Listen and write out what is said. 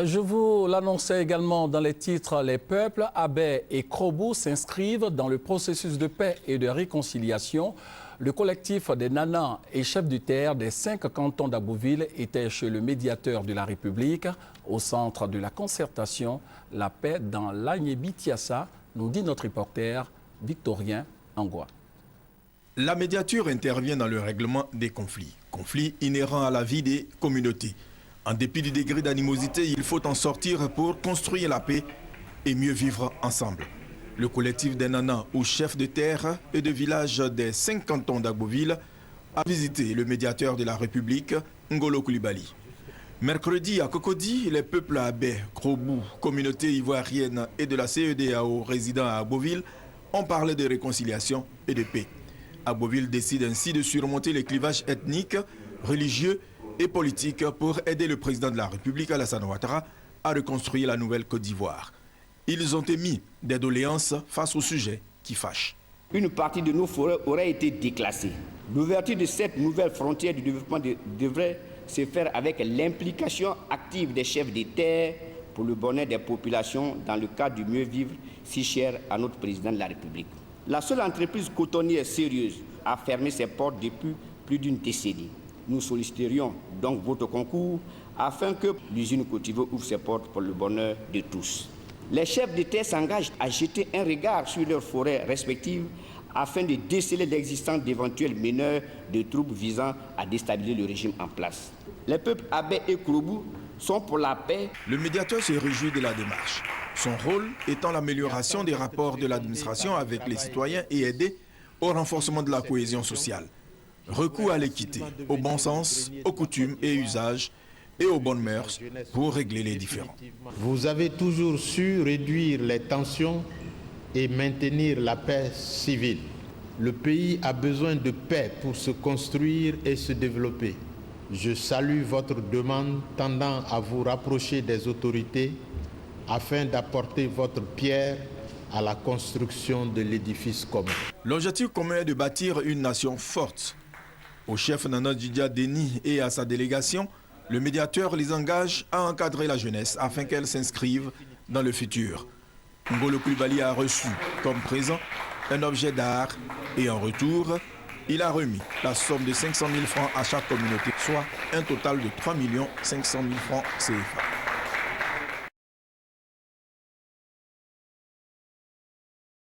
Je vous l'annonçais également dans les titres, les peuples, Abé et Krobou s'inscrivent dans le processus de paix et de réconciliation. Le collectif des Nanans et chefs du terre des 5 cantons d'Abouville était chez le médiateur de la République au centre de la concertation, la paix dans l'Agnébi-Tiassa, nous dit notre reporter Victorien Angoua. La médiature intervient dans le règlement des conflits inhérents à la vie des communautés. En dépit du degré d'animosité, il faut en sortir pour construire la paix et mieux vivre ensemble. Le collectif des Nanans ou chefs de terre et de village des 5 cantons d'Agboville a visité le médiateur de la République, Ngolo Coulibaly. Mercredi à Cocody, les peuples Abé, Krobou, communauté ivoirienne et de la CEDEAO résidant à Agboville ont parlé de réconciliation et de paix. Agboville décide ainsi de surmonter les clivages ethniques, religieux et politiques pour aider le président de la République, Alassane Ouattara, à reconstruire la nouvelle Côte d'Ivoire. Ils ont émis des doléances face au sujet qui fâche. Une partie de nos forêts aurait été déclassée. L'ouverture de cette nouvelle frontière du développement devrait se faire avec l'implication active des chefs des terres pour le bonheur des populations dans le cadre du mieux vivre si cher à notre président de la République. La seule entreprise cotonnière sérieuse a fermé ses portes depuis plus d'une décennie. Nous solliciterions donc votre concours afin que l'usine Côte d'Ivoire ouvre ses portes pour le bonheur de tous. Les chefs de terre s'engagent à jeter un regard sur leurs forêts respectives afin de déceler l'existence d'éventuels meneurs de troubles visant à déstabiliser le régime en place. Les peuples Abé et Krobou sont pour la paix. Le médiateur se réjouit de la démarche. Son rôle étant l'amélioration des rapports de l'administration avec les citoyens et aider au renforcement de la cohésion sociale. Recours à l'équité, au bon sens, aux coutumes et usages et aux bonnes mœurs pour régler les différends. Vous avez toujours su réduire les tensions et maintenir la paix civile. Le pays a besoin de paix pour se construire et se développer. Je salue votre demande tendant à vous rapprocher des autorités afin d'apporter votre pierre à la construction de l'édifice commun. L'objectif commun est de bâtir une nation forte. Au chef Nana Djidia Deni et à sa délégation, le médiateur les engage à encadrer la jeunesse afin qu'elle s'inscrive dans le futur. Ngolo Coulibaly a reçu comme présent un objet d'art et en retour, il a remis la somme de 500 000 francs à chaque communauté, soit un total de 3 500 000 francs CFA.